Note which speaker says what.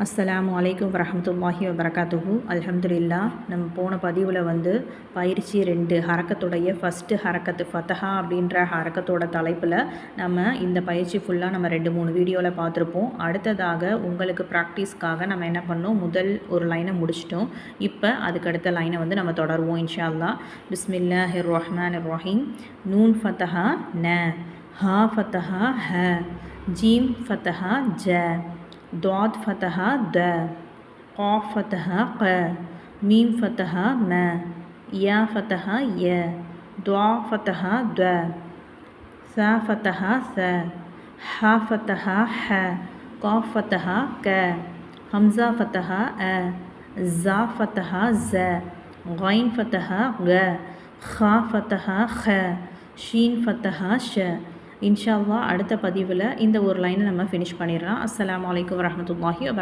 Speaker 1: அஸ்ஸலாமு அலைக்கும் வரஹ்மத்துல்லாஹி வபரகாத்துஹு. அல்ஹம்துலில்லாஹ். நம்ம போன பதிவில் பயிற்சி 2 ஹரக்கத்துடைய ஃபஸ்ட்டு ஹரக்கத்து ஃபத்தஹா அப்படின்ற ஹரக்கத்தோட தலைப்பில் நம்ம இந்த பயிற்சி ஃபுல்லாக நம்ம 2-3 வீடியோவில் பார்த்துருப்போம். அடுத்ததாக உங்களுக்கு ப்ராக்டிஸ்க்காக நம்ம என்ன பண்ணோம், முதல் ஒரு லைனை முடிச்சிட்டோம். இப்போ அதுக்கடுத்த லைனை நம்ம தொடருவோம் இன்ஷா அல்லாஹ். பிஸ்மில்லாஹிர் ரஹ்மானிர் ரஹீம். நூன் ஃபத்தஹா ந, ஹா ஃபத்தஹா ஹ, ஜீம் ஃபத்தஹா ஜ, ضاد فتحة د، قاف فتحة ق، ميم فتحة م، يا فتحة ي، دعا فتحة د، ثا فتحة ث، ح فتحة ح، قاف فتحة ك، همزة فتحة أ، زا فتحة ز، غين فتحة غ، خا فتحة خ، ஷீன் ஃபத்தஹா ஷ. இன்ஷா அல்லாஹ் அடுத்த பதிவில் இந்த ஒரு லைனை நம்ம ஃபினிஷ் பண்ணிடலாம். அஸ்ஸலாமு அலைக்கும் வரஹ்மத்துல்லாஹி வபரகாத்துஹு.